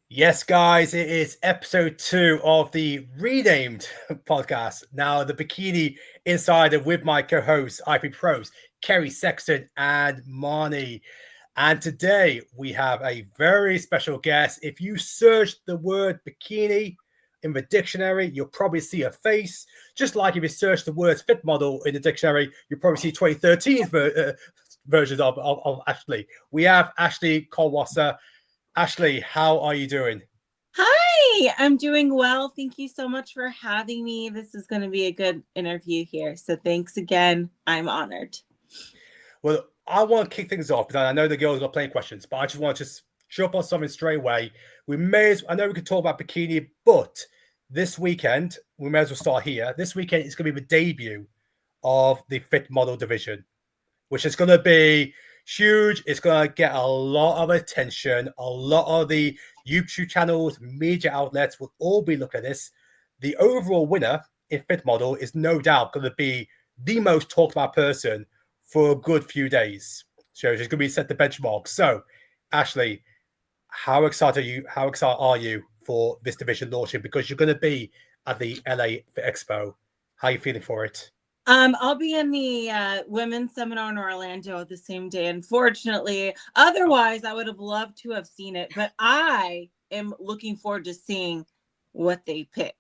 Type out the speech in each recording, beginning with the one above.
Yes, guys, it is episode 2 of the renamed podcast. Now, the Bikini Insider with my co-hosts, IP Pros, Kerry Sexton and Marnie. And today we have a very special guest. If you search the word bikini in the dictionary, you'll probably see a face. Just like if you search the word fit model in the dictionary, you'll probably see 2013 versions of Ashley. We have Ashley Kaltwasser. Ashley, how are you doing? Hi, I'm doing well. Thank you so much for having me. This is going to be a good interview here. So thanks again. I'm honored. Well, I want to kick things off because I know the girls got plenty of questions, but I just want to just jump on something straight away. I know we could talk about bikini, but this weekend, we may as well start here. This weekend is going to be the debut of the fit model division, which is going to be huge. It's going to get a lot of attention. A lot of the YouTube channels, media outlets will all be looking at this. The overall winner in fit model is no doubt going to be the most talked about person for a good few days. So she's going to be set the benchmark. So, Ashley, how excited are you? How excited are you for this division launching? Because you're going to be at the LA Expo. How are you feeling for it? I'll be in the women's seminar in Orlando the same day. Unfortunately, otherwise, I would have loved to have seen it, but I am looking forward to seeing what they pick.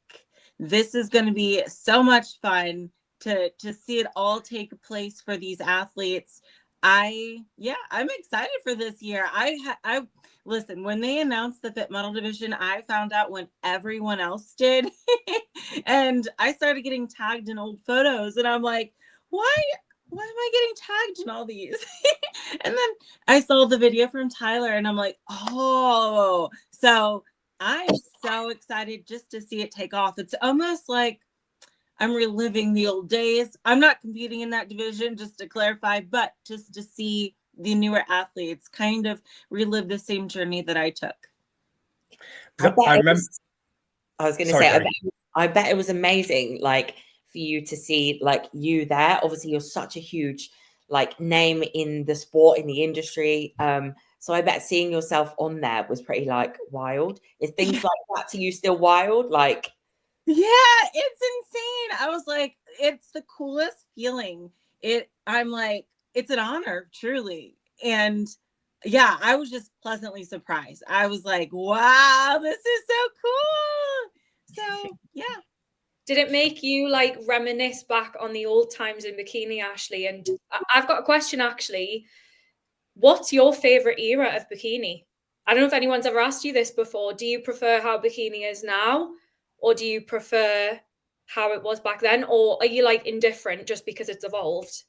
This is going to be so much fun to see it all take place for these athletes. I'm excited for this year. I listen, when they announced the fit model division, I found out when everyone else did. And I started getting tagged in old photos and I'm like, why am I getting tagged in all these? And then I saw the video from Tyler and I'm like, oh, so I'm so excited just to see it take off. It's almost like I'm reliving the old days. I'm not competing in that division, just to clarify, but just to see the newer athletes kind of relive the same journey that I took. I bet I it remember. was. I was going to Sorry, say, Kerry. I bet it was amazing, like for you to see, like you there. Obviously, you're such a huge, like name in the sport in the industry. So I bet seeing yourself on there was pretty like wild. Is things like that to you still wild? Like, Yeah, it's insane. I was like, it's the coolest feeling. I'm like, it's an honor, truly. And yeah, I was just pleasantly surprised. I was like, wow, this is so cool. So yeah. Did it make you like reminisce back on the old times in bikini, Ashley? And I've got a question actually. What's your favorite era of bikini? I don't know if anyone's ever asked you this before. Do you prefer how bikini is now, or do you prefer how it was back then, or are you like indifferent just because it's evolved?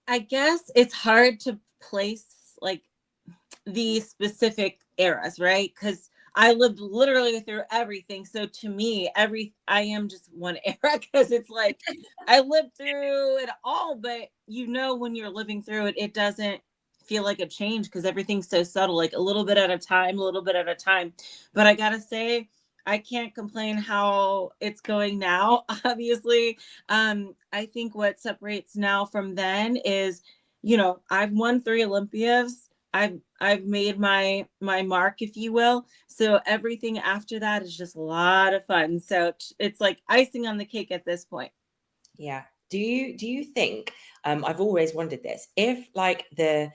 I guess it's hard to place like the specific eras, right? Because I lived literally through everything. So to me, I am just one era because it's like I lived through it all, but when you're living through it, it doesn't feel like a change because everything's so subtle, like a little bit at a time, a little bit at a time. But I gotta say, I can't complain how it's going now. Obviously, I think what separates now from then is, I've won 3 Olympias. I've made my mark, if you will. So everything after that is just a lot of fun. So it's like icing on the cake at this point. yeah. Do you think? I've always wondered this. If like the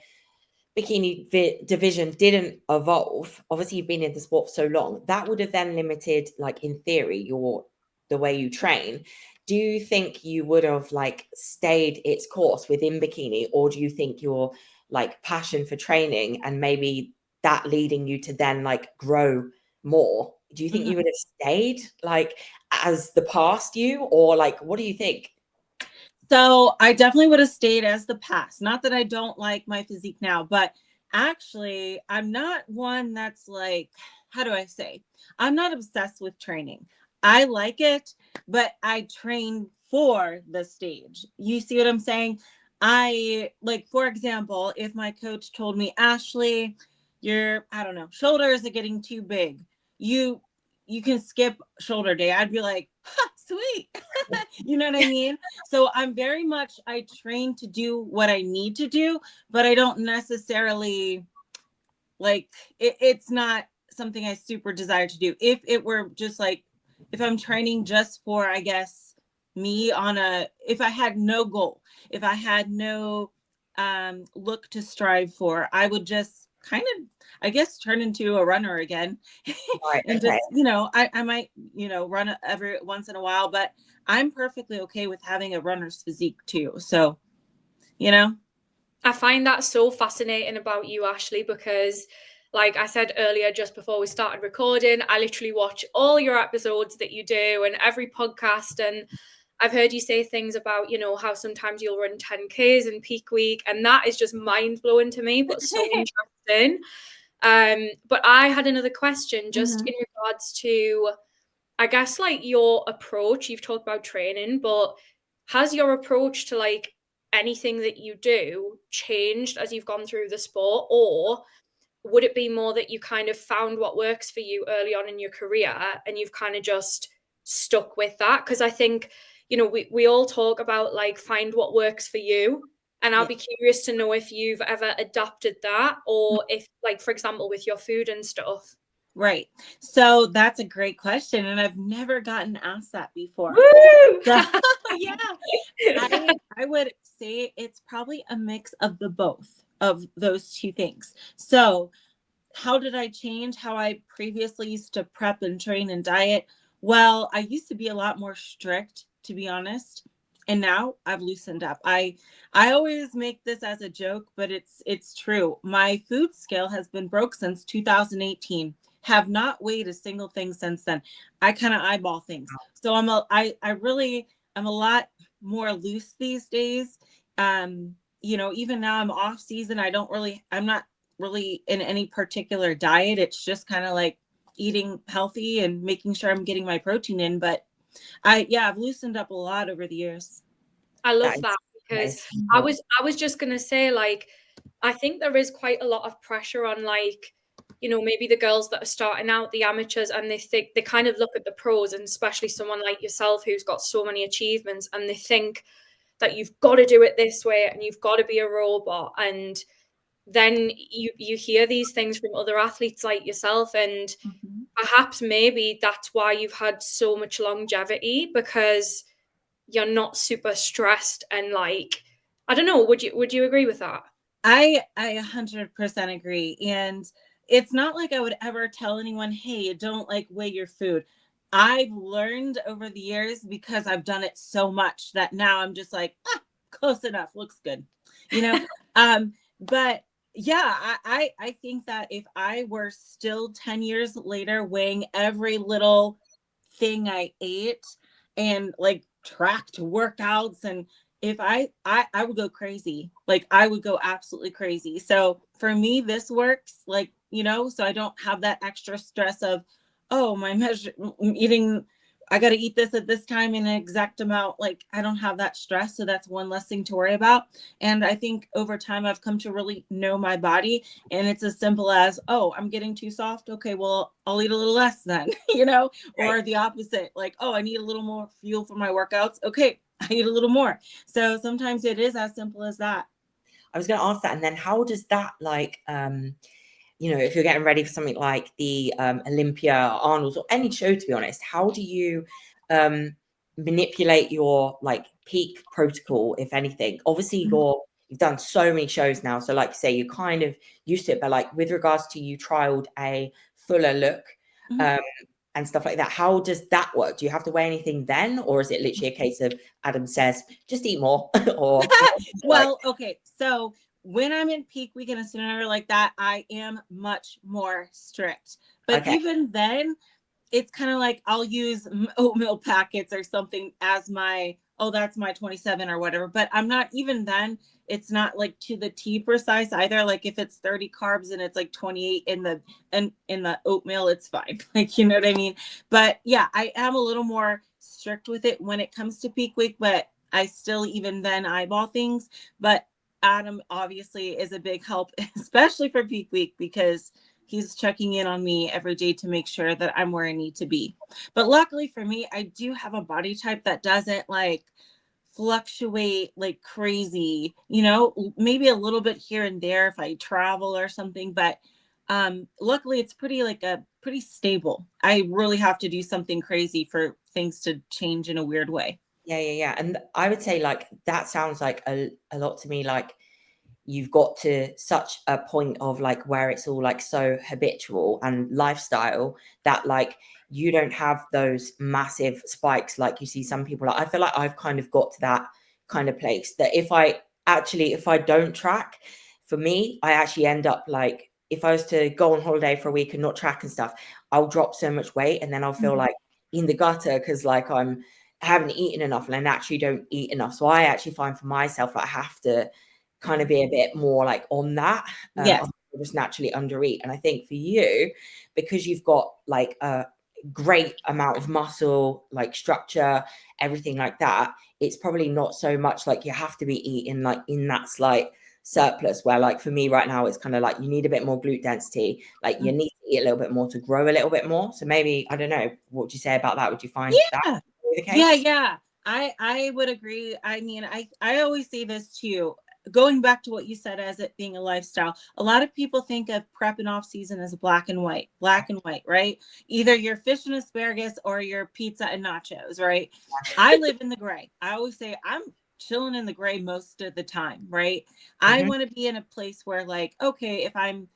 division didn't evolve, obviously you've been in the sport for so long, that would have then limited, like in theory, the way you train. Do you think you would have like stayed its course within bikini, or do you think your like passion for training and maybe that leading you to then like grow more, do you think Mhm. you would have stayed like as the past you, or like what do you think? So I definitely would have stayed as the past. Not that I don't like my physique now, but actually, I'm not one that's like, how do I say? I'm not obsessed with training. I like it, but I train for the stage. You see what I'm saying? I like, for example, if my coach told me, Ashley, I don't know, shoulders are getting too big. You you can skip shoulder day. I'd be like, huh, sweet. You know what I mean? So I train to do what I need to do, but I don't necessarily like it's not something I super desire to do. If it were just like, if I'm training just for, I guess, me if I had no goal, if I had no look to strive for, I would just kind of, I guess, turn into a runner again. Right, And okay. just, I might, run every once in a while, but I'm perfectly okay with having a runner's physique too. So, I find that so fascinating about you, Ashley, because like I said earlier, just before we started recording, I literally watch all your episodes that you do and every podcast. And I've heard you say things about, how sometimes you'll run 10Ks in peak week. And that is just mind blowing to me, but so interesting. But I had another question just in regards to, I guess, like your approach. You've talked about training, but has your approach to like anything that you do changed as you've gone through the sport, or would it be more that you kind of found what works for you early on in your career and you've kind of just stuck with that? Because I think, we all talk about like find what works for you. And I'll be curious to know if you've ever adapted that, or if, like, for example, with your food and stuff. Right. So that's a great question. And I've never gotten asked that before. Woo! So, yeah. I would say it's probably a mix of the both of those two things. So how did I change how I previously used to prep and train and diet? Well, I used to be a lot more strict, to be honest. And now I've loosened up. I always make this as a joke, but it's true. My food scale has been broke since 2018. Have not weighed a single thing since then. I kind of eyeball things. So I really am a lot more loose these days. Even now I'm off season. I'm not really in any particular diet. It's just kind of like eating healthy and making sure I'm getting my protein in. But I've loosened up a lot over the years. I love that because I was just gonna say, like, I think there is quite a lot of pressure on, like, maybe the girls that are starting out, the amateurs, and they kind of look at the pros, and especially someone like yourself who's got so many achievements, and they think that you've got to do it this way and you've got to be a robot. And then you hear these things from other athletes like yourself, and perhaps maybe that's why you've had so much longevity, because you're not super stressed and, like, I don't know, would you agree with that? I 100% agree. And it's not like I would ever tell anyone, hey, don't like weigh your food. I've learned over the years, because I've done it so much, that now I'm just like, close enough, looks good, but yeah, I think that if I were still 10 years later weighing every little thing I ate and like tracked workouts, and if I would go crazy. Like I would go absolutely crazy. So for me, this works, like, so I don't have that extra stress of, oh, eating, I got to eat this at this time in an exact amount. Like I don't have that stress. So that's one less thing to worry about. And I think over time I've come to really know my body, and it's as simple as, oh, I'm getting too soft. Okay, well, I'll eat a little less then, or the opposite. Like, oh, I need a little more fuel for my workouts. Okay, I eat a little more. So sometimes it is as simple as that. I was going to ask that. And then how does that, like, if you're getting ready for something like the Olympia, Arnold, or any show, to be honest, how do you manipulate your like peak protocol, if anything? Obviously, you've done so many shows now. So like you say, you're kind of used to it. But like with regards to you trialed a fuller look and stuff like that, how does that work? Do you have to weigh anything then? Or is it literally a case of Adam says, just eat more? Or well, okay. So when I'm in peak week in a scenario like that, I am much more strict. But even then, it's kind of like I'll use oatmeal packets or something as that's my 27 or whatever. But I'm not, even then, it's not like to the T precise either. Like if it's 30 carbs and it's like 28 in the oatmeal, it's fine. Like, you know what I mean? But yeah, I am a little more strict with it when it comes to peak week, but I still even then eyeball things. But Adam obviously is a big help, especially for peak week, because he's checking in on me every day to make sure that I'm where I need to be. But luckily for me, I do have a body type that doesn't like fluctuate like crazy, maybe a little bit here and there if I travel or something. But luckily it's pretty like a pretty stable. I really have to do something crazy for things to change in a weird way. Yeah. And I would say like that sounds like a lot to me like you've got to such a point of like where it's all like so habitual and lifestyle that like you don't have those massive spikes like you see some people. Like I feel like I've kind of got to that kind of place that if I don't track, for me, I actually end up like if I was to go on holiday for a week and not track and stuff, I'll drop so much weight and then I'll feel like in the gutter because like I haven't eaten enough and I naturally don't eat enough. So I actually find for myself like, I have to kind of be a bit more like on that. Yes. Just naturally undereat. And I think for you, because you've got like a great amount of muscle, like structure, everything like that, it's probably not so much like you have to be eating like in that slight surplus where like for me right now it's kind of like you need a bit more glute density, like you need to eat a little bit more to grow a little bit more. So maybe I don't know, what would you say about that? Would you find that the case? Yeah. I would agree. I mean, I always say this too. Going back to what you said as it being a lifestyle, a lot of people think of prep and off season as black and white, right? Either you're fish and asparagus or you're pizza and nachos, right? I live in the gray. I always say I'm chilling in the gray most of the time, right? I want to be in a place where like, okay, if I'm,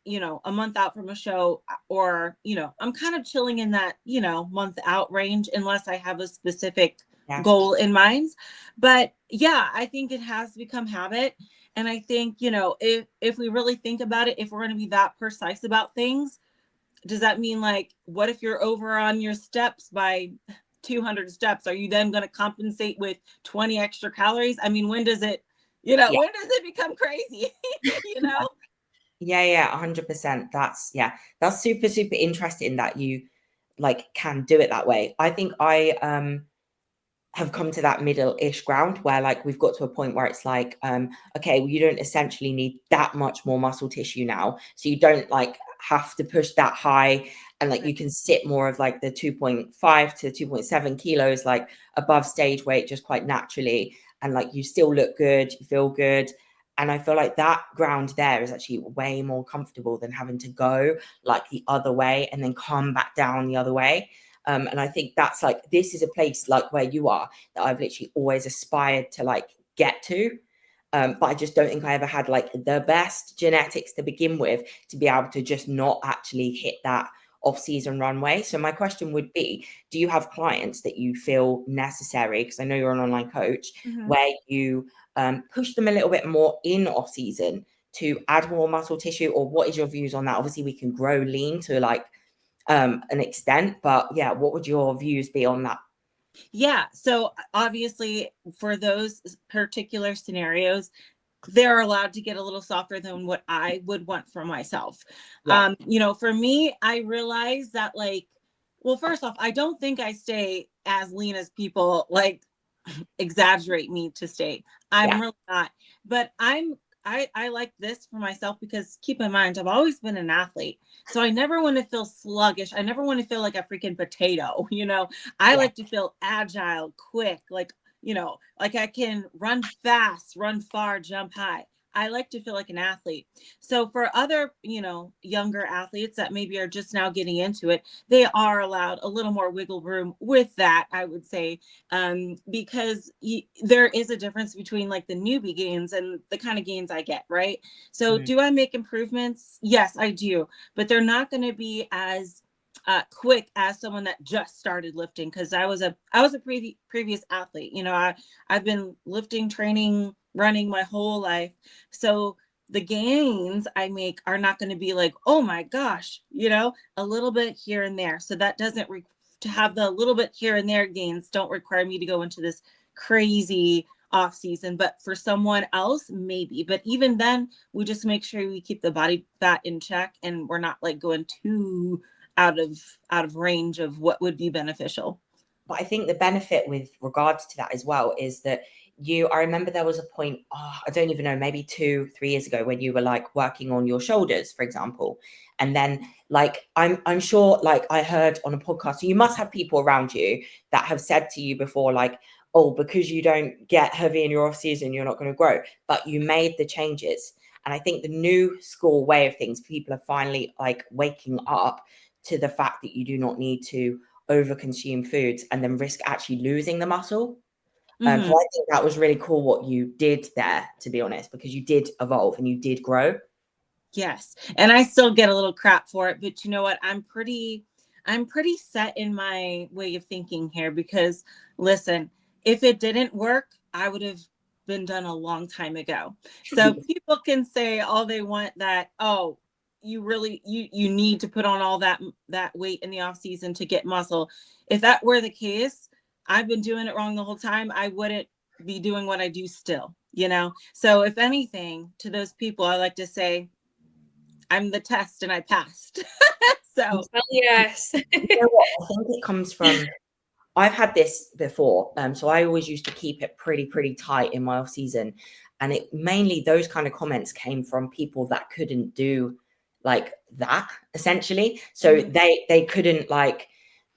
a month out from a show or, I'm kind of chilling in that, month out range unless I have a specific goal in mind. But yeah, I think it has become habit. And I think, if we really think about it, if we're going to be that precise about things, does that mean like, what if you're over on your steps by 200 steps? Are you then going to compensate with 20 extra calories? I mean, when does it, when does it become crazy? Yeah, 100%. That's super, super interesting that you like can do it that way. I think I have come to that middle-ish ground where like we've got to a point where it's like okay, well, you don't essentially need that much more muscle tissue now, so you don't like have to push that high, and like you can sit more of like the 2.5 to 2.7 kilos like above stage weight just quite naturally, and like you still look good, you feel good. And I feel like that ground there is actually way more comfortable than having to go like the other way and then come back down the other way. And I think that's like, this is a place like where you are that I've literally always aspired to like get to. But I just don't think I ever had like the best genetics to begin with to be able to just not actually hit that off-season runway. So my question would be, do you have clients that you feel necessary, because I know you're an online coach, where you push them a little bit more in off-season to add more muscle tissue? Or what is your views on that? Obviously we can grow lean to like an extent, but yeah, what would your views be on that? Yeah, so obviously for those particular scenarios, they're allowed to get a little softer than what I would want for myself. For me, I realize that like, well, first off, I don't think I stay as lean as people like exaggerate me to stay. I'm really not, but I like this for myself because keep in mind, I've always been an athlete. So I never want to feel sluggish. I never want to feel like a freaking potato. I like to feel agile, quick, like I can run fast, run far, jump high. I like to feel like an athlete. So for other, younger athletes that maybe are just now getting into it, they are allowed a little more wiggle room with that, I would say, because there is a difference between like the newbie gains and the kind of gains I get, right? So do I make improvements? Yes, I do, but they're not going to be as quick as someone that just started lifting, because I was a previous athlete. I've been lifting, training, running my whole life. So the gains I make are not going to be like, oh my gosh, a little bit here and there. So that doesn't to have the little bit here and there gains don't require me to go into this crazy off season. But for someone else, maybe. But even then, we just make sure we keep the body fat in check and we're not like going too out of range of what would be beneficial. But I think the benefit with regards to that as well is that I remember there was a point, I don't even know, maybe 2-3 years ago, when you were like working on your shoulders, for example. And then like, I'm sure like I heard on a podcast, so you must have people around you that have said to you before, like, oh, because you don't get heavy in your off season, you're not going to grow, but you made the changes. And I think the new school way of things, people are finally like waking up to the fact that you do not need to overconsume foods and then risk actually losing the muscle. So I think that was really cool what you did there, to be honest, because you did evolve and you did grow. Yes. And I still get a little crap for it, but you know what? I'm pretty set in my way of thinking here, because listen, if it didn't work, I would have been done a long time ago. So people can say all they want that, oh, you really, you need to put on all that weight in the off season to get muscle. If that were the case, I've been doing it wrong the whole time. I wouldn't be doing what I do still, you know? So if anything, to those people, I like to say, I'm the test and I passed. So yes. You know what? I think it comes from, I've had this before. So I always used to keep it pretty tight in my off season. And it mainly, those kind of comments came from people that couldn't do like that, essentially. So they couldn't like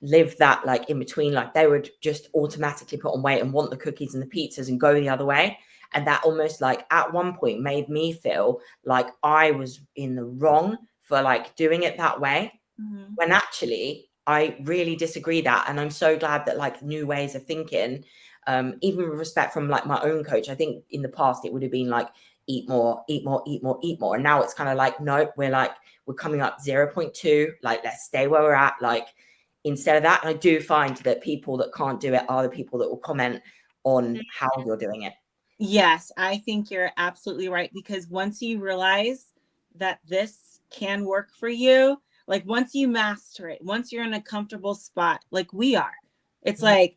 live that like in between, like they would just automatically put on weight and want the cookies and the pizzas and go the other way. And that almost like at one point made me feel like I was in the wrong for like doing it that way. When actually I really disagree that. And I'm so glad that like new ways of thinking, even with respect from like my own coach, I think in the past it would have been like, eat more. And now it's kind of like, no, we're coming up 0.2, like let's stay where we're at. Like instead of that, and I do find that people that can't do it are the people that will comment on how you're doing it. yes, I think you're absolutely right, because once you realize that this can work for you, like once you master it, once you're in a comfortable spot, like we are, it's like,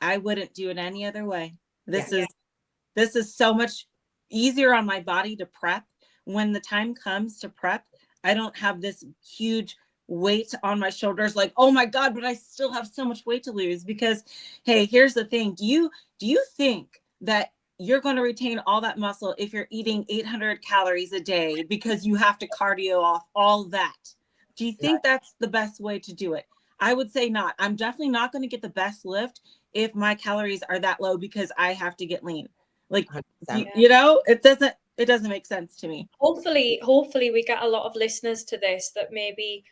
I wouldn't do it any other way. This is so much easier on my body to prep. When the time comes to prep, I don't have this huge weight on my shoulders, like, oh my God, but I still have so much weight to lose. Because hey, here's the thing. Do you think that you're going to retain all that muscle if you're eating 800 calories a day because you have to cardio off all that? Do you think that's the best way to do it? I would say not. I'm definitely not going to get the best lift if my calories are that low because I have to get lean. Like, you know, it doesn't make sense to me. Hopefully we get a lot of listeners to this that maybe,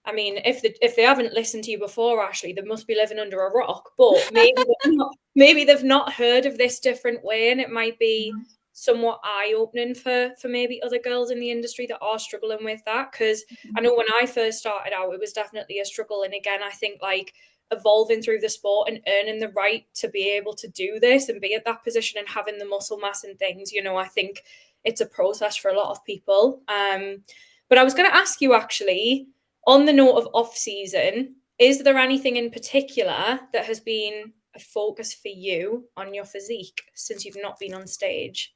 I mean, if they haven't listened to you before, Ashley, they must be living under a rock. But maybe they've not heard of this different way, and it might be somewhat eye-opening for maybe other girls in the industry that are struggling with that. Because I know when I first started out, it was definitely a struggle. And again, I think like evolving through the sport and earning the right to be able to do this and be at that position and having the muscle mass and things, you know, I think it's a process for a lot of people. But I was going to ask you actually, on the note of off season, is there anything in particular that has been a focus for you on your physique since you've not been on stage?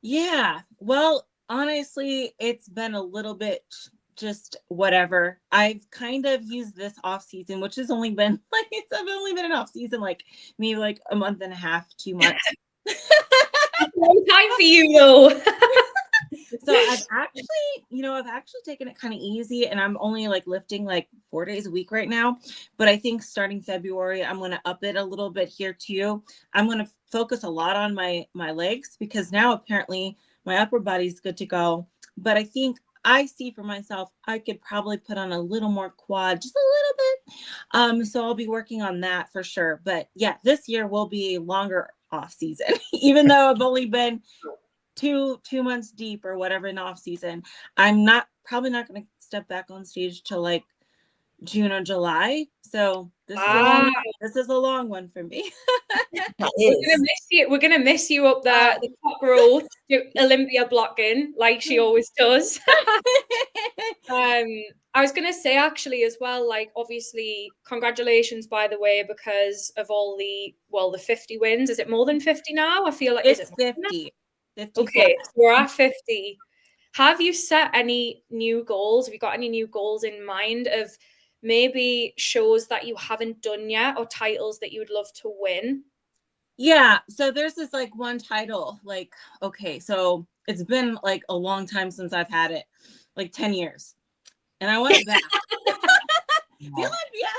Yeah, well, honestly, it's been a little bit just whatever. I've kind of used this off season, which has only been like, I've only been in off season like maybe like a month and a half, 2 months. Long time for you though. So I've actually taken it kind of easy, and I'm only like lifting like 4 days a week right now. But I think starting February, I'm going to up it a little bit here too. I'm going to focus a lot on my legs, because now apparently my upper body's good to go. But I think I see for myself, I could probably put on a little more quad, just a little bit. So I'll be working on that for sure. But yeah, this year will be a longer off season, even though I've only been two months deep or whatever in off season. I'm probably not going to step back on stage till like June or July. So this is a long one for me. We're gonna miss you up there, the top row, Olympia blocking like she always does. I was gonna say actually as well, like obviously congratulations by the way, because of all the 50 wins. Is it more than 50 now? I feel like it's 50. 54. Okay, so we're at 50. Have you set any new goals? Have you got any new goals in mind of maybe shows that you haven't done yet or titles that you would love to win? Yeah, so there's this like one title, like, okay, so it's been like a long time since I've had it, like 10 years, and I want it back.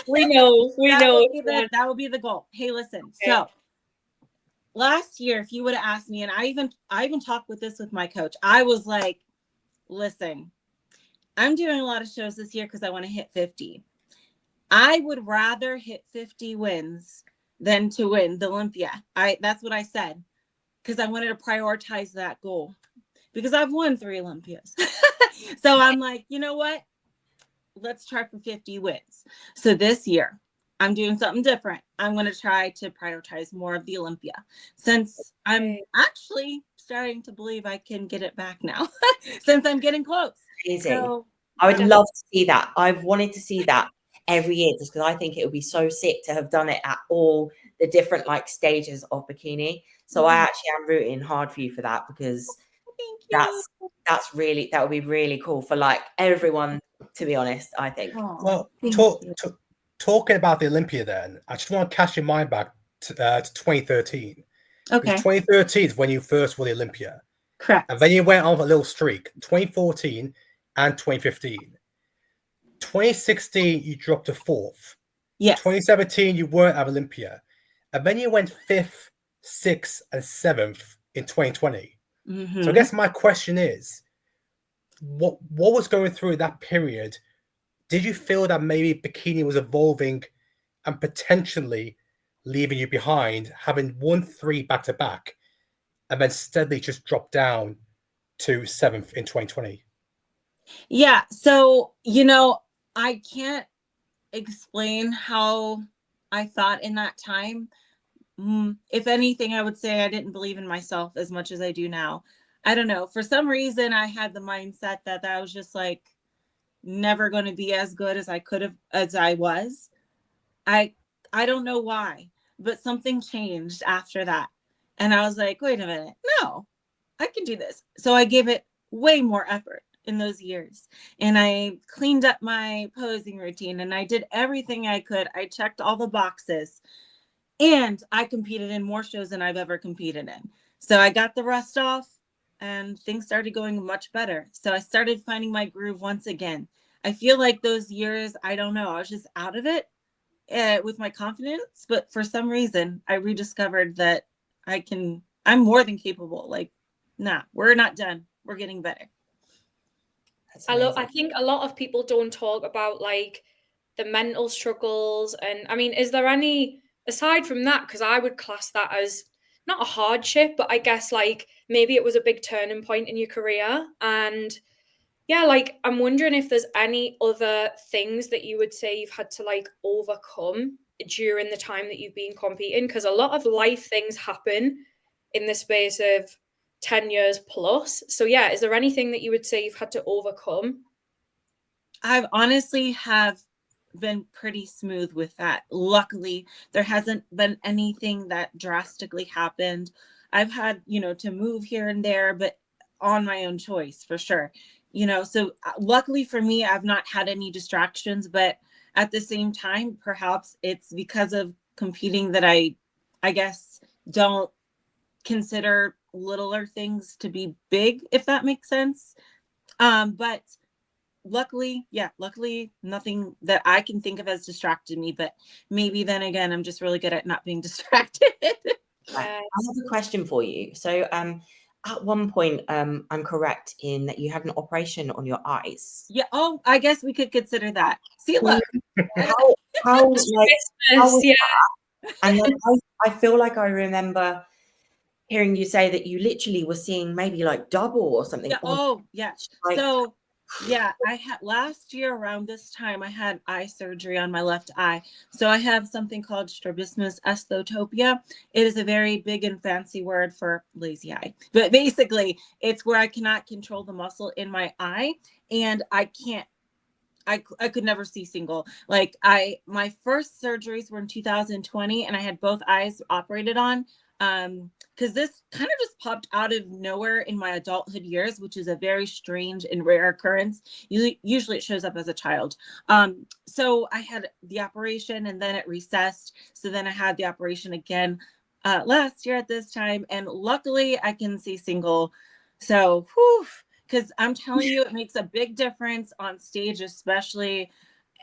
We know. That will be the goal. Hey, listen, okay. So last year, if you would have asked me, and I even talked with my coach, I was like, listen, I'm doing a lot of shows this year because I want to hit 50. I would rather hit 50 wins than to win the Olympia. That's what I said, because I wanted to prioritize that goal, because I've won 3 Olympias. So I'm like, you know what? Let's try for 50 wins. So this year, I'm doing something different. I'm going to try to prioritize more of the Olympia, since I'm actually starting to believe I can get it back now, since I'm getting close. Amazing. So, I would love to see that. I've wanted to see that every year, just because I think it would be so sick to have done it at all the different like stages of bikini. So I actually am rooting hard for you for that, because that's really, that would be really cool for like everyone, to be honest, I think. Well, talking about the Olympia then, I just want to cast your mind back to 2013. Okay. 2013 is when you first won the Olympia. Correct. And then you went on a little streak, 2014 and 2015. 2016, you dropped to 4th. Yes. 2017, you weren't at Olympia. And then you went 5th, 6th, and 7th in 2020. Mm-hmm. So I guess my question is, what was going through that period? Did you feel that maybe bikini was evolving and potentially leaving you behind, having won 3 back-to-back, and then steadily just dropped down to 7th in 2020? Yeah. So, you know, I can't explain how I thought in that time. If anything, I would say I didn't believe in myself as much as I do now. I don't know. For some reason, I had the mindset that I was just like never going to be as good as I could have, as I was. I don't know why, but something changed after that. And I was like, wait a minute. No, I can do this. So I gave it way more effort in those years. And I cleaned up my posing routine, and I did everything I could. I checked all the boxes. And I competed in more shows than I've ever competed in. So I got the rust off and things started going much better. So I started finding my groove once again. I feel like those years, I don't know, I was just out of it with my confidence. But for some reason, I rediscovered that I'm more than capable. Like, nah, we're not done. We're getting better. I think a lot of people don't talk about like the mental struggles. And I mean, is there any, aside from that, because I would class that as not a hardship, but I guess like maybe it was a big turning point in your career. And yeah, like I'm wondering if there's any other things that you would say you've had to like overcome during the time that you've been competing, because a lot of life things happen in the space of 10 years plus. So yeah, is there anything that you would say you've had to overcome? I've honestly have been pretty smooth with that. Luckily, there hasn't been anything that drastically happened. I've had, to move here and there, but on my own choice for sure. So luckily for me, I've not had any distractions, but at the same time, perhaps it's because of competing that I guess don't consider littler things to be big, if that makes sense. But luckily nothing that I can think of has distracted me, but maybe then again, I'm just really good at not being distracted. I have a question for you. So at one point, I'm correct in that you had an operation on your eyes. Yeah. Oh, I guess we could consider that. See, look. How was that? And then I feel like I remember hearing you say that you literally were seeing maybe like double or something. Yeah. Oh, yeah. Like, so yeah, I had last year around this time, I had eye surgery on my left eye. So I have something called strabismus esthotopia. It is a very big and fancy word for lazy eye, but basically it's where I cannot control the muscle in my eye, and I could never see single. Like my first surgeries were in 2020, and I had both eyes operated on. Because this kind of just popped out of nowhere in my adulthood years, which is a very strange and rare occurrence. Usually it shows up as a child. So I had the operation, and then it recessed. So then I had the operation again last year at this time, and luckily I can see single. So, because I'm telling you, it makes a big difference on stage, especially.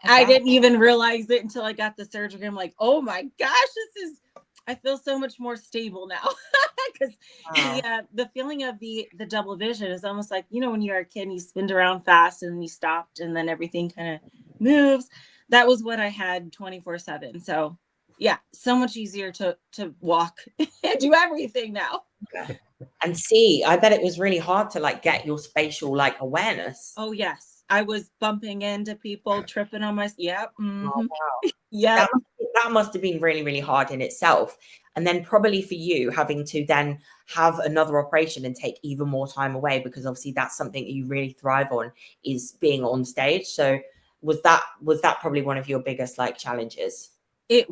I didn't even realize it until I got the surgery. I'm like, oh my gosh, I feel so much more stable now because the feeling of the double vision is almost like, you know, when you're a kid and you spinned around fast and you stopped and then everything kind of moves. That was what I had 24/7. So yeah, so much easier to walk and do everything now. And see, I bet it was really hard to like get your spatial like awareness. Oh yes, I was bumping into people, tripping on my. Yep. Mm-hmm. Oh, wow. Yeah. That must have been really, really hard in itself. And then probably for you having to then have another operation and take even more time away, because obviously that's something that you really thrive on, is being on stage. So was that probably one of your biggest like challenges? It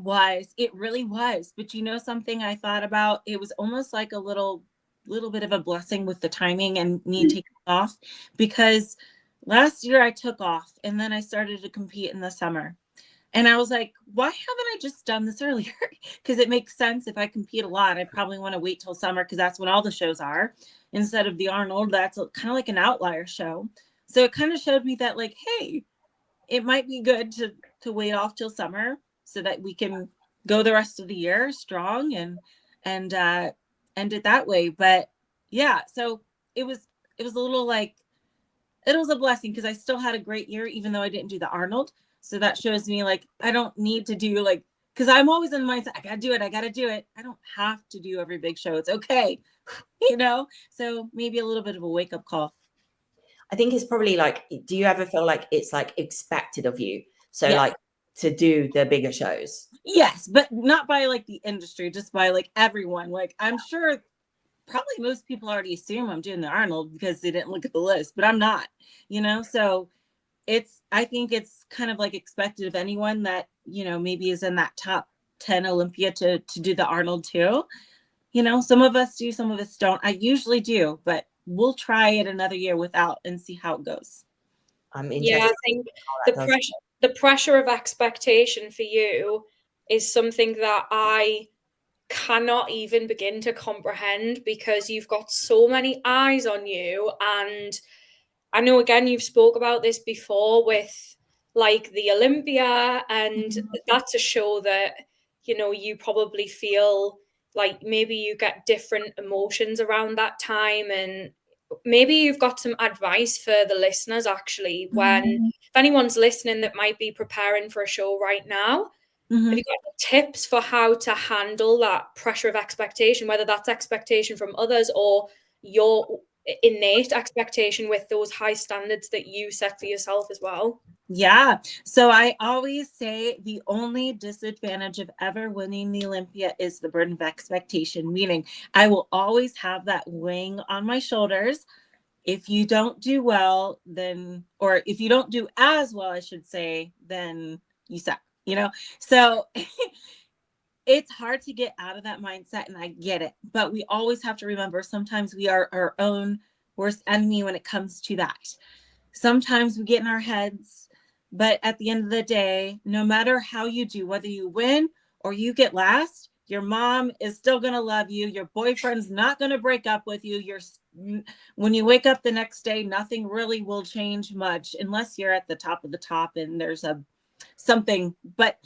really was. But you know, something I thought about, it was almost like a little bit of a blessing with the timing and me taking off, because last year I took off and then I started to compete in the summer. And I was like, why haven't I just done this earlier? Because it makes sense. If I compete a lot, I probably want to wait till summer because that's when all the shows are, instead of the Arnold. That's kind of like an outlier show. So it kind of showed me that, like, hey, it might be good to wait off till summer so that we can go the rest of the year strong and end it that way. But yeah, so it was a little like, it was a blessing because I still had a great year, even though I didn't do the Arnold. So that shows me like, I don't need to do like, because I'm always in the mindset, I gotta do it. I don't have to do every big show. It's okay. You know? So maybe a little bit of a wake up call. I think it's probably like, do you ever feel like it's like expected of you? So Yes. like to do the bigger shows? Yes, but not by like the industry, just by like everyone. Like I'm sure probably most people already assume I'm doing the Arnold because they didn't look at the list, but I'm not, you know? So I think it's kind of like expected of anyone that, you know, maybe is in that top 10 Olympia to do the Arnold too. You know, some of us do, some of us don't. I usually do, but we'll try it another year without and see how it goes. I'm interested. Yeah, I think the pressure of expectation for you is something that I cannot even begin to comprehend, because you've got so many eyes on you. And I know, again, you've spoke about this before with like the Olympia, and that's a show that, you know, you probably feel like maybe you get different emotions around that time. And maybe you've got some advice for the listeners, actually, when if anyone's listening that might be preparing for a show right now, have you got tips for how to handle that pressure of expectation, whether that's expectation from others or your innate expectation with those high standards that you set for yourself as well? Yeah. So I always say the only disadvantage of ever winning the Olympia is the burden of expectation, meaning I will always have that weighing on my shoulders. If you don't do well, then, or if you don't do as well, I should say, then you suck, you know? So it's hard to get out of that mindset, and I get it, but we always have to remember sometimes we are our own worst enemy when it comes to that. Sometimes we get in our heads, but at the end of the day, no matter how you do, whether you win or you get last, your mom is still going to love you. Your boyfriend's not going to break up with you. When you wake up the next day, nothing really will change much unless you're at the top of the top and there's something, but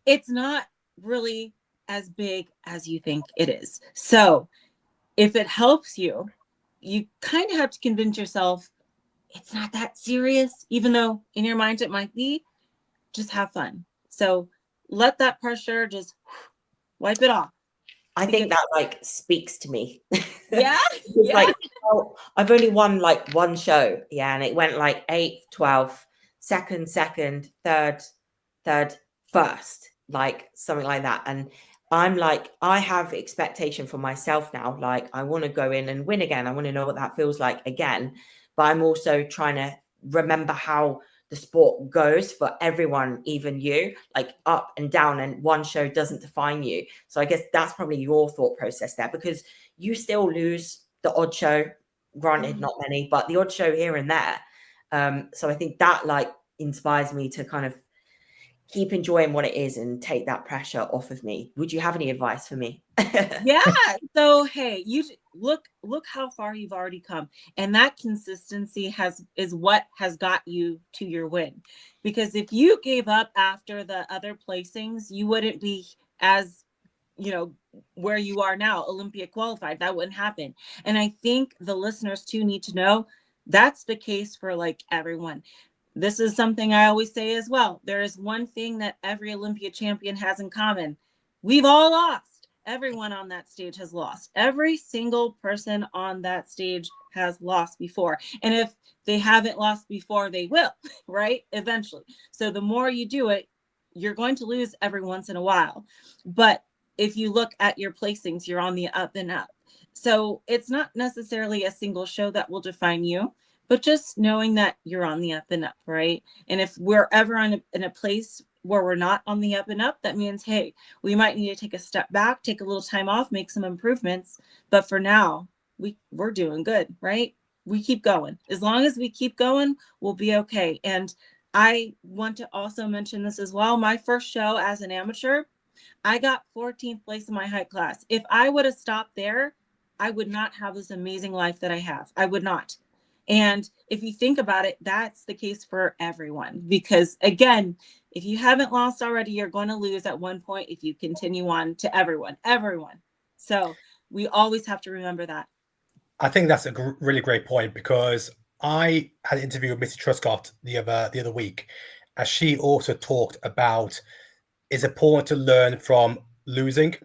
it's not really as big as you think it is. So if it helps you, you kind of have to convince yourself it's not that serious, even though in your mind it might be. Just have fun. So let that pressure just wipe it off. I think that like speaks to me. Yeah. Yeah. Like, well, I've only won like one show. Yeah. And it went like 8th, 12th, second, third, first, like something like that. And I'm like, I have expectation for myself now. Like, I want to go in and win again. I want to know what that feels like again. But I'm also trying to remember how the sport goes for everyone, even you, like up and down, and one show doesn't define you. So I guess that's probably your thought process there, because you still lose the odd show, granted not many, but the odd show here and there. So I think that like inspires me to kind of keep enjoying what it is and take that pressure off of me. Would you have any advice for me? Yeah. So hey, you look how far you've already come, and that consistency is what has got you to your win. Because if you gave up after the other placings, you wouldn't be as where you are now, Olympia qualified. That wouldn't happen. And I think the listeners too need to know that's the case for like everyone. This is something I always say as well. There is one thing that every Olympia champion has in common. We've all lost. Everyone on that stage has lost. Every single person on that stage has lost before. And if they haven't lost before, they will, right? Eventually. So the more you do it, you're going to lose every once in a while. But if you look at your placings, you're on the up and up. So it's not necessarily a single show that will define you, but just knowing that you're on the up and up, right? And if we're ever in a place where we're not on the up and up, that means, hey, we might need to take a step back, take a little time off, make some improvements. But for now, we're doing good, right? We keep going. As long as we keep going, we'll be okay. And I want to also mention this as well. My first show as an amateur, I got 14th place in my height class. If I would have stopped there, I would not have this amazing life that I have. I would not. And if you think about it, that's the case for everyone. Because again, if you haven't lost already, you're going to lose at one point if you continue on to everyone. So we always have to remember that. I think that's a really great point, because I had an interview with Missy Truscott the other week, and she also talked about it's important to learn from losing.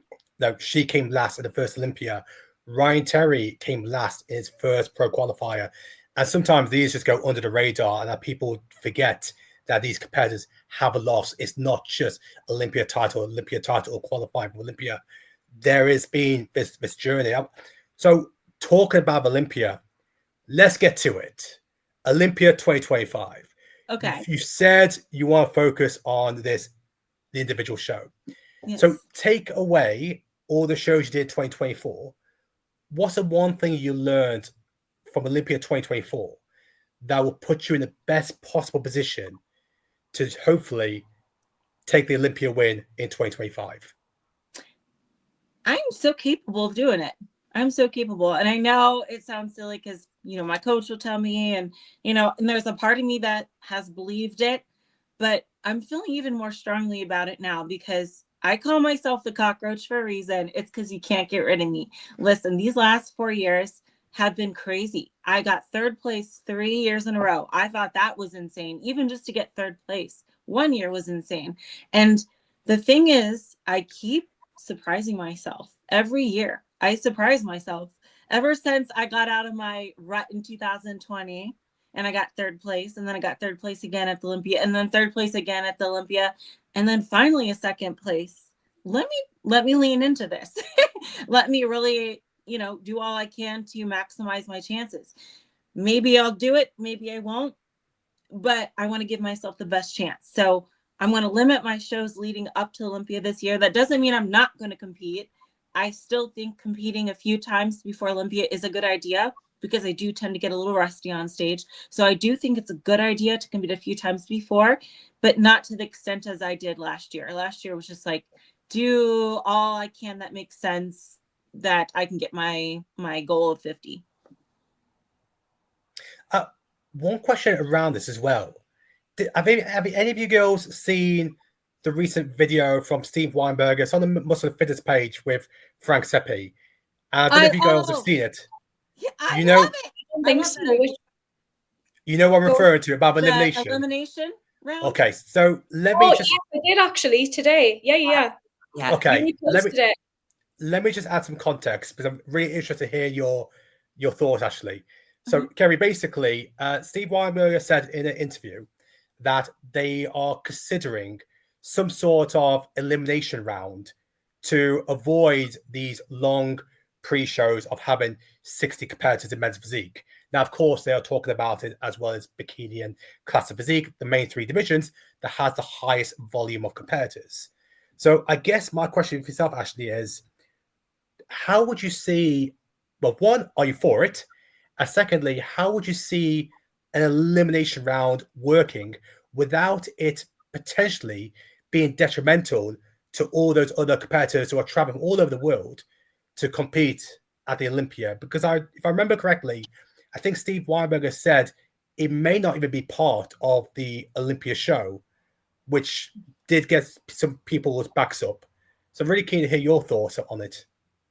Now, she came last at the first Olympia. Ryan Terry came last in his first pro qualifier. And sometimes these just go under the radar, and that people forget that these competitors have a loss. It's not just Olympia title, or qualifying for Olympia. There has been this journey. So talking about Olympia, let's get to it. Olympia 2025. Okay. You said you want to focus on the individual show. Yes. So take away all the shows you did in 2024. What's the one thing you learned from Olympia 2024 that will put you in the best possible position to hopefully take the Olympia win in 2025? I'm so capable of doing it. I'm so capable. And I know it sounds silly because, my coach will tell me and there's a part of me that has believed it, but I'm feeling even more strongly about it now because I call myself the cockroach for a reason. It's because you can't get rid of me. Listen, these last 4 years have been crazy. I got third place 3 years in a row. I thought that was insane. Even just to get third place 1 year was insane. And the thing is, I keep surprising myself every year. I surprise myself ever since I got out of my rut in 2020 and I got third place. And then I got third place again at the Olympia and then third place again at the Olympia. And then finally a second place. Let me lean into this. Let me really, do all I can to maximize my chances. Maybe I'll do it. Maybe I won't, but I want to give myself the best chance. So I'm going to limit my shows leading up to Olympia this year. That doesn't mean I'm not going to compete. I still think competing a few times before Olympia is a good idea because I do tend to get a little rusty on stage. So I do think it's a good idea to compete a few times before, but not to the extent as I did last year. Last year was just like, do all I can that makes sense that I can get my goal of 50. One question around this as well. Have any of you girls seen the recent video from Steve Weinberger? It's on the Muscle Fitness page with Frank Seppi. I don't know if you girls have seen it. Yeah, I love it. I don't think so. You know what I'm referring to about elimination? The elimination round? Okay, so let me just... Yeah, I did actually today. Yeah. Okay, let me just add some context because I'm really interested to hear your thoughts, Ashley. So, Kerry, basically, Steve Weinberger said in an interview that they are considering some sort of elimination round to avoid these long pre-shows of having 60 competitors in men's physique. Now, of course, they are talking about it as well as bikini and classic physique, the main three divisions that has the highest volume of competitors. So I guess my question for yourself, Ashley, is how would you see, well, one, are you for it? And secondly, how would you see an elimination round working without it potentially being detrimental to all those other competitors who are traveling all over the world to compete at the Olympia? Because if I remember correctly, I think Steve Weinberger said it may not even be part of the Olympia show, which did get some people's backs up. So I'm really keen to hear your thoughts on it.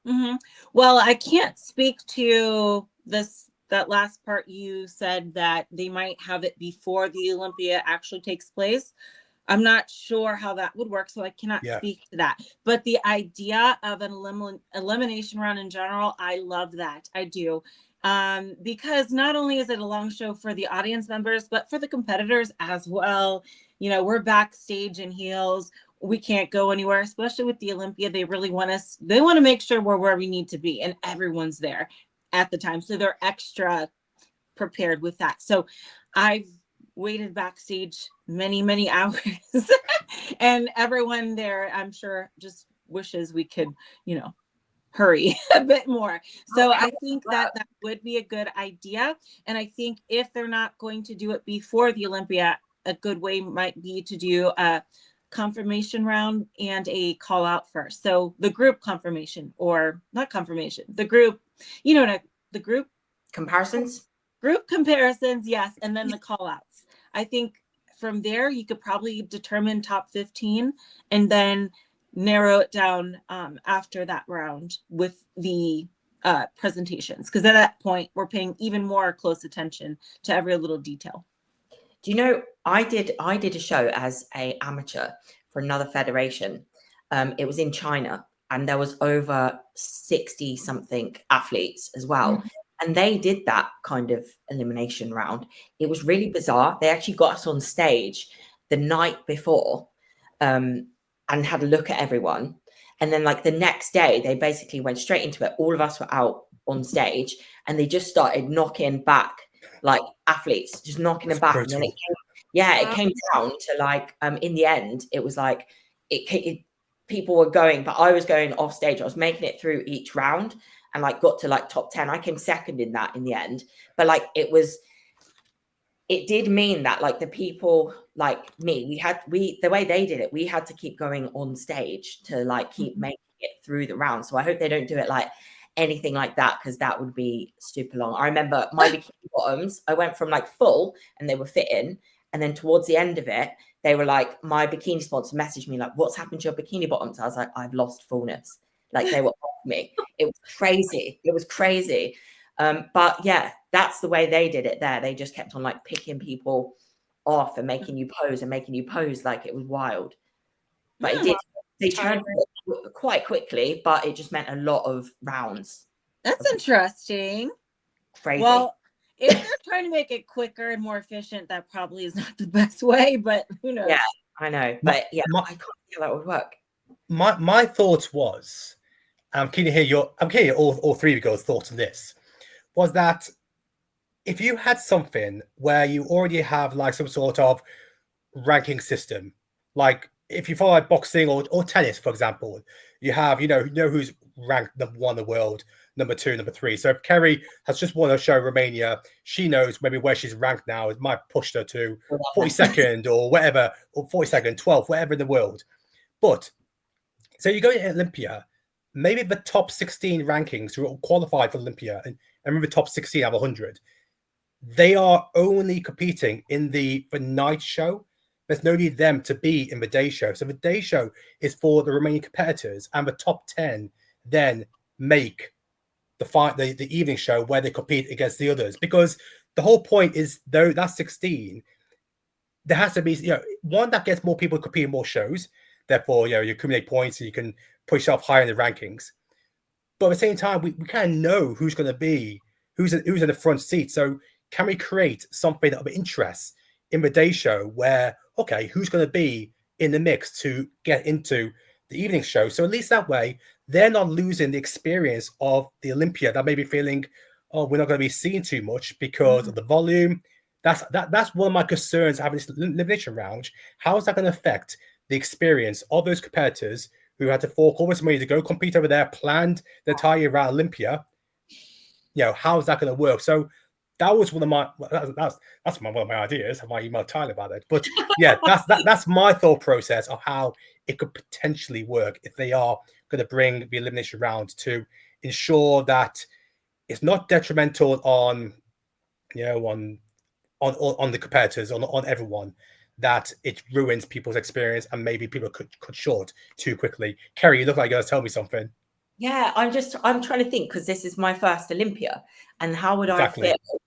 Mm-hmm. Well, I can't speak to that last part you said that they might have it before the Olympia actually takes place. I'm not sure how that would work, so I cannot speak to that. But the idea of an elimination round in general, I love that. I do. Because not only is it a long show for the audience members, but for the competitors as well. You know, we're backstage in heels. We can't go anywhere, especially with the Olympia. They really want us, they want to make sure we're where we need to be, and everyone's there at the time. So they're extra prepared with that. So I've waited backstage many hours and everyone there, I'm sure, just wishes we could, you know, hurry a bit more. So I think that would be a good idea. And I think if they're not going to do it before the Olympia, a good way might be to do a confirmation round and a call out first. So the group confirmation, or not confirmation, the group, you know, the group comparisons. Group comparisons, yes, and then the call outs. I think from there you could probably determine top 15 and then narrow it down after that round with the presentations, because at that point we're paying even more close attention to every little detail. Do you know, I did a show as an amateur for another federation. It was in China, and there was over 60 something athletes as well. Mm-hmm. And they did that kind of elimination round. It was really bizarre. They actually got us on stage the night before and had a look at everyone. And then like the next day, they basically went straight into it. All of us were out on stage and they just started knocking back like athletes, just knocking them back. And then it came down to like, in the end, it was like, people were going, but I was going off stage. I was making it through each round. And like got to like top 10. I came second in that in the end. But like it did mean that like the people like me, the way they did it, we had to keep going on stage to like keep making it through the round. So I hope they don't do it like anything like that, because that would be super long. I remember my bikini bottoms, I went from like full and they were fitting. And then towards the end of it, they were like, my bikini sponsor messaged me like, what's happened to your bikini bottoms? I was like, I've lost fullness. Like they were off me. It was crazy. It was crazy. But yeah, that's the way they did it there. They just kept on like picking people off and making you pose like it was wild. But they turned it quite quickly, but it just meant a lot of rounds. That's interesting. Crazy. Well, if they're trying to make it quicker and more efficient, that probably is not the best way, but who knows? Yeah, I know. But I can't see how that would work. My thoughts was, I'm keen to hear all three of you guys' thoughts on this, was that if you had something where you already have like some sort of ranking system, like if you follow like boxing or tennis, for example, you have, you know who's ranked number 1 in the world, number 2, number 3. So if Kerry has just won a show in Romania, she knows maybe where she's ranked now. It might push her to 42nd or whatever, or 42nd, 12th, whatever in the world. But so you go to Olympia, maybe the top 16 rankings who are qualified for Olympia, and remember the top 16 out of 100, they are only competing in the night show. There's no need them to be in the day show. So the day show is for the remaining competitors, and the top 10 then make the evening show where they compete against the others. Because the whole point is, though that's 16, there has to be one that gets more people to compete in more shows. Therefore, you accumulate points and you can push yourself higher in the rankings. But at the same time, we kind of know who's going to be, who's in the front seat. So can we create something of interest in the day show where, okay, who's going to be in the mix to get into the evening show? So at least that way, they're not losing the experience of the Olympia that may be feeling, oh, we're not going to be seeing too much because of the volume. That's one of my concerns having this elimination round. How is that going to affect the experience of those competitors who had to fork over some money to go compete over there, planned the entire year around Olympia? How is that going to work? So that was one of my one of my ideas. I might email Tyler about it, but yeah, that's my thought process of how it could potentially work if they are going to bring the elimination round to ensure that it's not detrimental on the competitors, on everyone, that it ruins people's experience and maybe people could cut short too quickly. Kerry, you look like you're going to tell me something. Yeah, I'm trying to think, because this is my first Olympia, and how would Exactly. I feel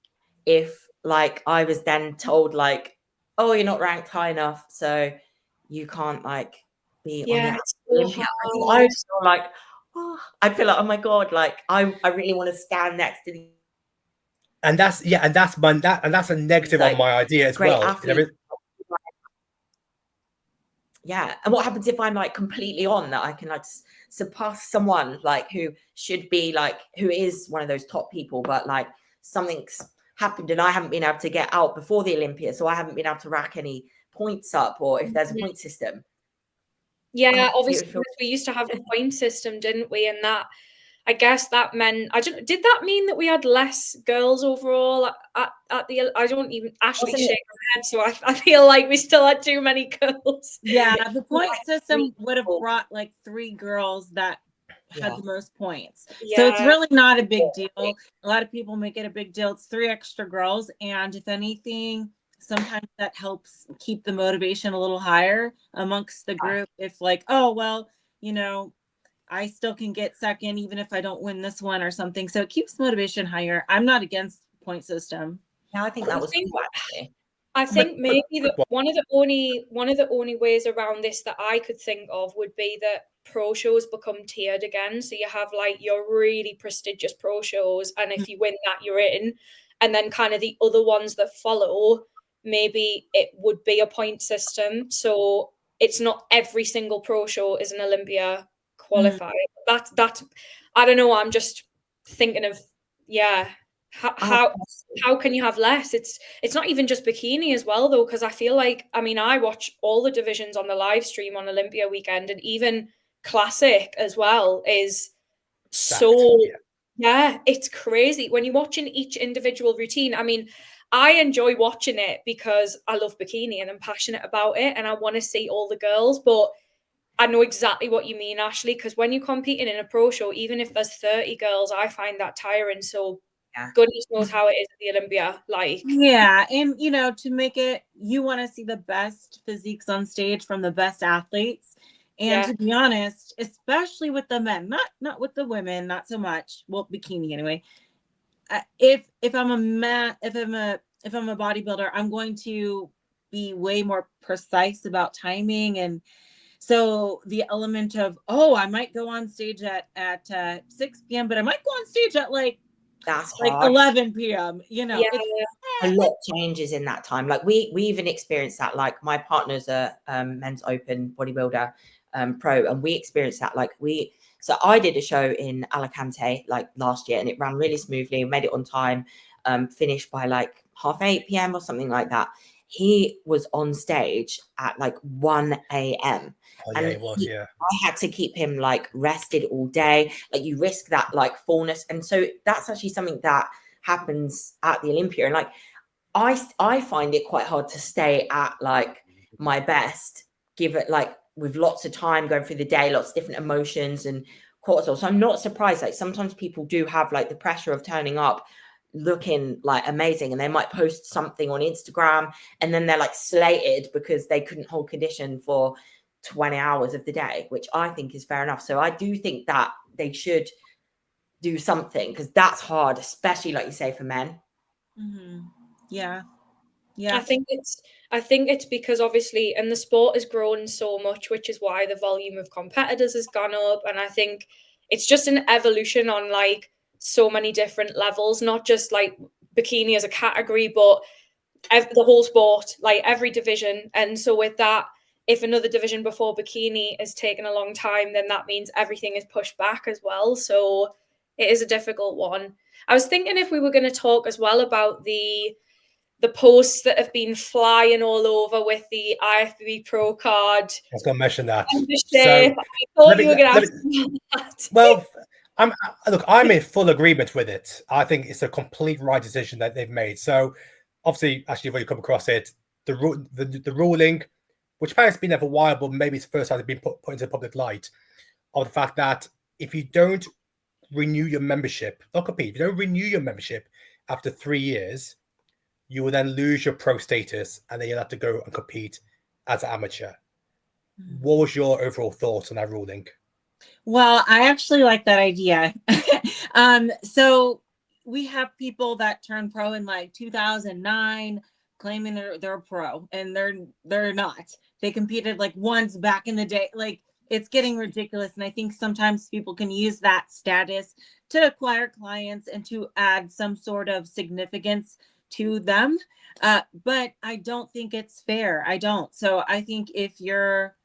if like I was then told like, oh, you're not ranked high enough, so you can't like be on the Yeah, actual it's so Olympia. hard. I just feel like, oh, I'd feel like, oh my God, like I really want to stand next to the And that's and that's a negative like, on my idea as great well. athletes. Yeah, and what happens if I'm like completely on, that I can like surpass someone like who should be like, who is one of those top people, but like something's happened and I haven't been able to get out before the Olympia, so I haven't been able to rack any points up, or if there's a point system. Yeah, Oh, obviously we used to have a point system, didn't we? And that, I guess that meant, did that mean that we had less girls overall at the, I don't even, Ashley shake her head, so I feel like we still had too many girls. Yeah, the point system would have brought like 3 girls that had Yeah. the most points. Yeah. So it's really not a big deal. A lot of people make it a big deal. It's 3 extra girls. And if anything, sometimes that helps keep the motivation a little higher amongst the group. If like, oh, well, you know, I still can get second even if I don't win this one or something. So it keeps motivation higher. I'm not against point system. Yeah, I think that was cool, actually. I think maybe that one of the only ways around this that I could think of would be that pro shows become tiered again. So you have like your really prestigious pro shows, and if you win that, you're in. And then kind of the other ones that follow, maybe it would be a point system. So it's not every single pro show is an Olympia qualifier. That's I don't know. I'm just thinking of how can you have less? It's not even just bikini as well though, because I feel like, I mean, I watch all the divisions on the live stream on Olympia weekend, and even classic as well is so it's crazy when you're watching each individual routine. I mean, I enjoy watching it because I love bikini and I'm passionate about it and I want to see all the girls, but I know exactly what you mean, Ashley, because when you're competing in a pro show, even if there's 30 girls, I find that tiring. So goodness knows how it is at the Olympia. Like, yeah, and you know, to make it, you want to see the best physiques on stage from the best athletes. And to be honest, especially with the men, not with the women, not so much. Well, bikini anyway. If I'm a bodybuilder, I'm going to be way more precise about timing. And so the element of, oh, I might go on stage at 6 p.m., but I might go on stage at like 11 p.m. You know, a lot changes in that time. Like we even experienced that. Like my partner's a men's open bodybuilder pro, and we experienced that. So I did a show in Alicante like last year, and it ran really smoothly. Made it on time. Finished by like 8:30 p.m. or something like that. He was on stage at like 1 a.m. Oh, yeah, it was, I had to keep him like rested all day. Like you risk that like fullness. And so that's actually something that happens at the Olympia. And like I find it quite hard to stay at like my best, give it like with lots of time going through the day, lots of different emotions and cortisol. So I'm not surprised. Like sometimes people do have like the pressure of turning up looking like amazing, and they might post something on Instagram and then they're like slated because they couldn't hold condition for 20 hours of the day, which I think is fair enough. So I do think that they should do something, because that's hard, especially like you say for men. Yeah. I think it's because obviously, and the sport has grown so much, which is why the volume of competitors has gone up. And I think it's just an evolution on like so many different levels, not just like bikini as a category, but the whole sport, like every division. And so with that, if another division before bikini has taken a long time, then that means everything is pushed back as well. So it is a difficult one. I was thinking if we were going to talk as well about the posts that have been flying all over with the IFBB Pro card. I was going to mention that. I thought you were going to ask that. Well, I'm in full agreement with it. I think it's a complete right decision that they've made. So, obviously, actually, when you come across it, the ruling, which apparently has been there for a while, but maybe it's the first time it's been put into the public light, of the fact that if you don't renew your membership, not compete, if you don't renew your membership after 3 years, you will then lose your pro status, and then you'll have to go and compete as an amateur. What was your overall thoughts on that ruling? Well, I actually like that idea. So we have people that turned pro in like 2009, claiming they're a pro, and they're not. They competed like once back in the day. Like, it's getting ridiculous, and I think sometimes people can use that status to acquire clients and to add some sort of significance to them. But I don't think it's fair. I don't. So I think if you're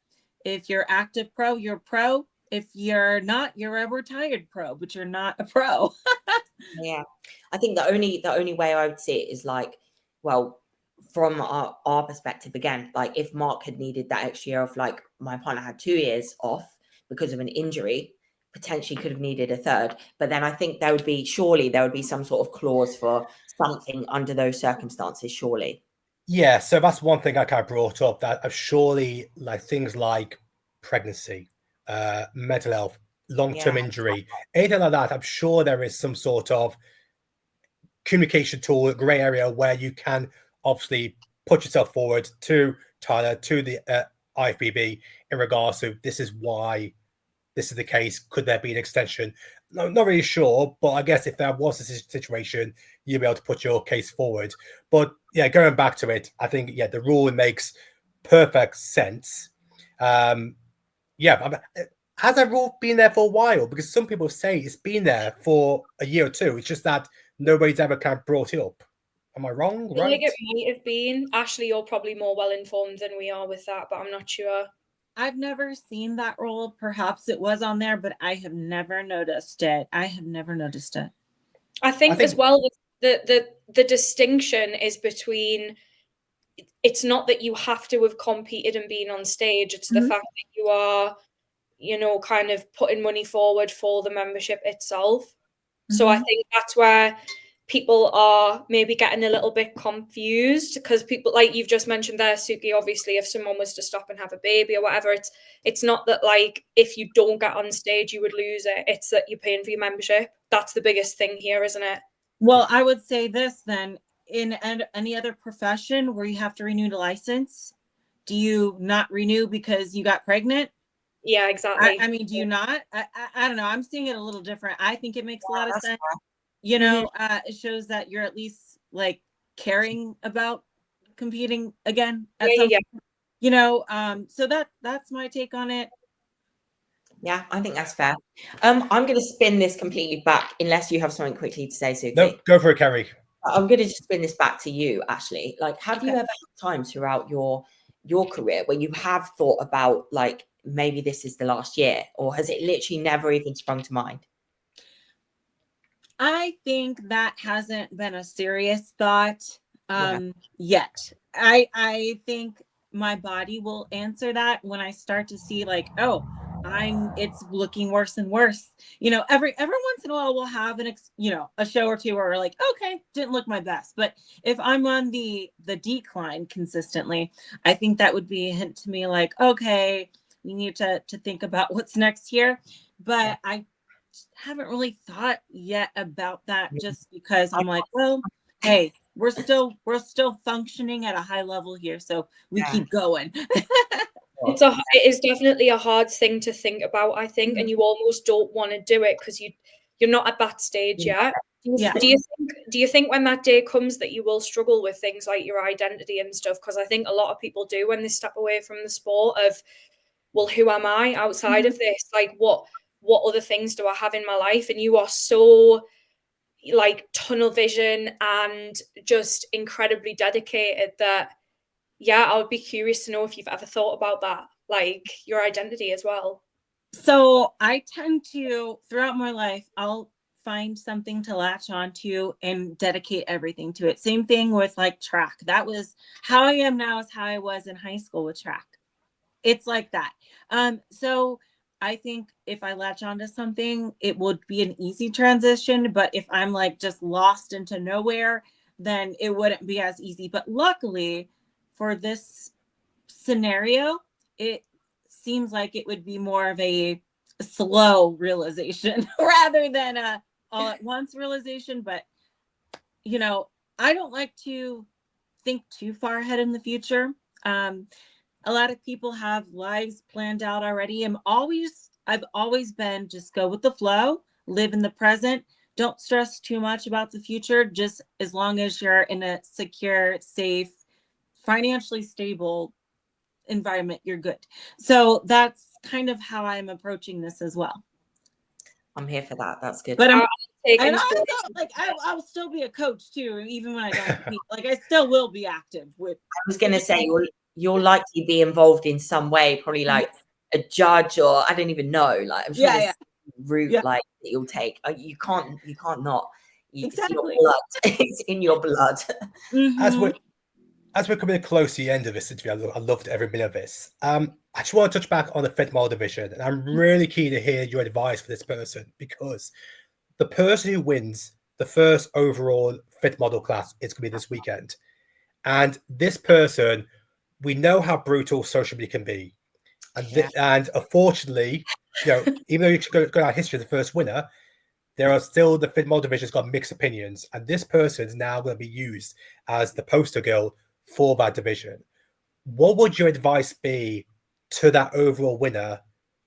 active pro, you're pro. If you're not, you're a retired pro, but you're not a pro. Yeah, I think the only way I would see it is like, well, from our perspective again, like if Mark had needed that extra year of, like, my partner had 2 years off because of an injury, potentially could have needed a third. But then I think there would be some sort of clause for something under those circumstances, surely. Yeah, so that's one thing I kind of brought up, that surely like things like pregnancy, mental health, long-term injury, anything like that, I'm sure there is some sort of communication tool, a gray area where you can obviously put yourself forward to Tyler, to the IFBB in regards to this is why this is the case. Could there be an extension? No, not really sure, but I guess if there was a situation, you'll be able to put your case forward. But yeah, going back to it, I think, yeah, the rule makes perfect sense. Yeah, has that rule been there for a while? Because some people say it's been there for a year or two. It's just that nobody's ever kind of brought it up. Am I wrong? I Right? think it might have been. Ashley, you're probably more well informed than we are with that, but I'm not sure. I've never seen that rule. Perhaps it was on there, but I have never noticed it. I think as well, the distinction is between, it's not that you have to have competed and been on stage. It's the fact that you are, kind of putting money forward for the membership itself. So I think that's where people are maybe getting a little bit confused, because people, like you've just mentioned there, Suki, obviously if someone was to stop and have a baby or whatever, it's not that like if you don't get on stage you would lose it. It's that you're paying for your membership. That's the biggest thing here, isn't it? Well, I would say this then, in any other profession where you have to renew the license, do you not renew because you got pregnant? Yeah, exactly. I mean, do you not? I don't know. I'm seeing it a little different. I think it makes a lot of sense. It shows that you're at least like caring about competing again at some point. So that's my take on it. Yeah, I think that's fair. I'm going to spin this completely back, unless you have something quickly to say, Suki. No, go for it, Kerry. I'm going to just spin this back to you, Ashley. Like, have you ever had times throughout your career where you have thought about, like, maybe this is the last year, or has it literally never even sprung to mind? I think that hasn't been a serious thought yet. I think my body will answer that when I start to see like, it's looking worse and worse. Every once in a while we'll have a show or two where we're like, okay, didn't look my best. But if I'm on the decline consistently, I think that would be a hint to me like, okay, we need to think about what's next here. But I haven't really thought yet about that, just because I'm like, well, hey, we're still functioning at a high level here, so we keep going. It is definitely a hard thing to think about, I think, and you almost don't want to do it because you're not at that stage yet. Do you think when that day comes that you will struggle with things like your identity and stuff? Because I think a lot of people do when they step away from the sport of, well, who am I outside of this? Like, what other things do I have in my life? And you are so like tunnel vision and just incredibly dedicated that, yeah, I would be curious to know if you've ever thought about that, like your identity as well. So I tend to, throughout my life, I'll find something to latch onto and dedicate everything to it. Same thing with like track. That was how I am now, is how I was in high school with track. It's like that. So I think if I latch onto something, it would be an easy transition. But if I'm like just lost into nowhere, then it wouldn't be as easy. But luckily for this scenario, it seems like it would be more of a slow realization rather than a all at once realization. But I don't like to think too far ahead in the future. A lot of people have lives planned out already. I've always been just go with the flow, live in the present. Don't stress too much about the future. Just as long as you're in a secure, safe, financially stable environment, you're good. So that's kind of how I'm approaching this as well. I'm here for that. That's good. But Taking and also, like I'll still be a coach too, even when I don't compete. Like I still will be active with. I was going to say you'll likely be involved in some way, probably like a judge, or I don't even know. Like I'm sure there's route like that you'll take. You can't not. Exactly. It's your blood. It's in your blood. Mm-hmm. As we're coming close to the end of this interview, I loved every minute of this. I just want to touch back on the fit model division, and I'm really keen to hear your advice for this person, because the person who wins the first overall fit model class is going to be this weekend. And this person, we know how brutal social media can be. And unfortunately, even though you go down history as the first winner, there are still the fit model division's got mixed opinions. And this person is now going to be used as the poster girl for that division. What would your advice be to that overall winner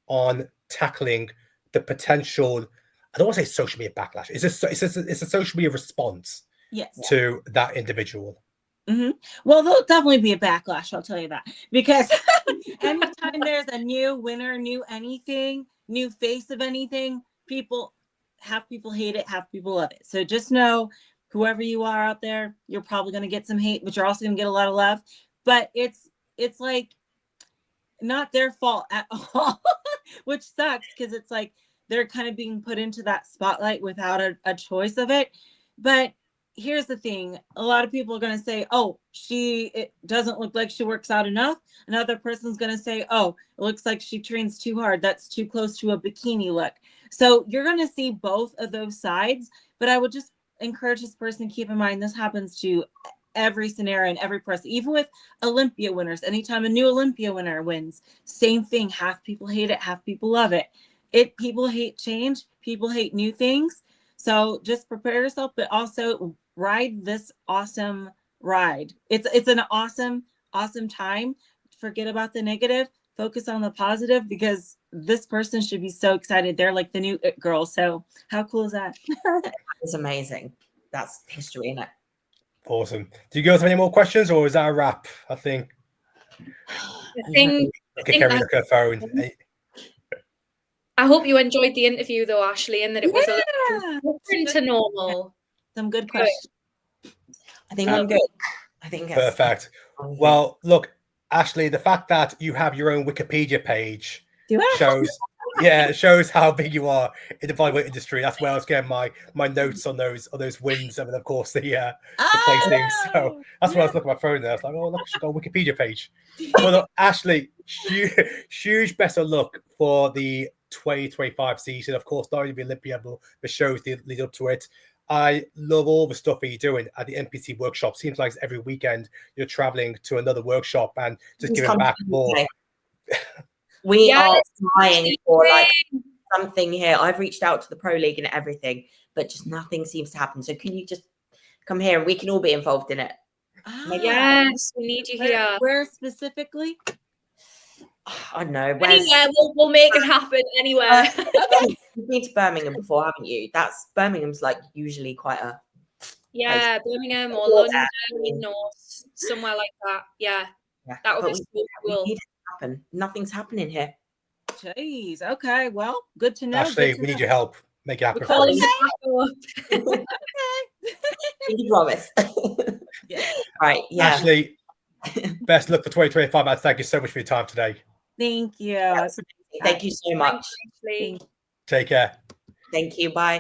on tackling the potential, I don't want to say social media backlash, it's a social media response to that individual? Mm-hmm. Well, there'll definitely be a backlash, I'll tell you that, because anytime there's a new winner, new anything, new face of anything, half people hate it, half people love it. So just know, whoever you are out there, you're probably going to get some hate, but you're also going to get a lot of love. But it's like not their fault at all, which sucks, because it's like they're kind of being put into that spotlight without a choice of it. But here's the thing. A lot of people are going to say, oh, it doesn't look like she works out enough. Another person's going to say, oh, it looks like she trains too hard. That's too close to a bikini look. So you're going to see both of those sides. But I would just encourage this person to keep in mind, this happens to every scenario and every person, even with Olympia winners. Anytime a new Olympia winner wins, same thing. Half people hate it, half people love it. People hate change. People hate new things. So just prepare yourself, but also ride this awesome ride. It's an awesome time. Forget about the negative. Focus on the positive, because this person should be so excited. They're like the new it girl. So how cool is that? It's amazing. That's history, isn't it? Awesome. Do you girls have any more questions, or is that a wrap? I think Kerry, look at her phone. I hope you enjoyed the interview though, Ashley, and that it was a little different to normal. Some good questions. I think I'm good. I think that's perfect. Well, look, Ashley, the fact that you have your own Wikipedia page shows how big you are in the volleyball industry. That's where I was getting my notes on those wins, and then of course the placings. So that's why I was looking at my phone there. I was like, oh look, she's got a Wikipedia page. Well, look, Ashley, huge best of luck for the 2025 season. Of course, not only the Olympia, but the shows that lead up to it. I love all the stuff that you're doing at the NPC workshop. Seems like every weekend you're traveling to another workshop and just giving back more. We are trying for like something here. I've reached out to the Pro League and everything, but just nothing seems to happen. So can you just come here and we can all be involved in it? Yes, we need you here. Where specifically? I don't know. Anywhere, we'll make it happen anywhere. You've been to Birmingham before, haven't you? Birmingham's like usually quite a place. Birmingham or London or somewhere like that. Yeah. That would be so cool. We need it to happen. Nothing's happening here. Jeez. Okay. Well, good to know. Ashley, we need your help. Make it happen. You promise. Right. Yeah. Ashley, best luck for 2025. Man. Thank you so much for your time today. Thank you. Thank you so much. Take care. Thank you. Bye.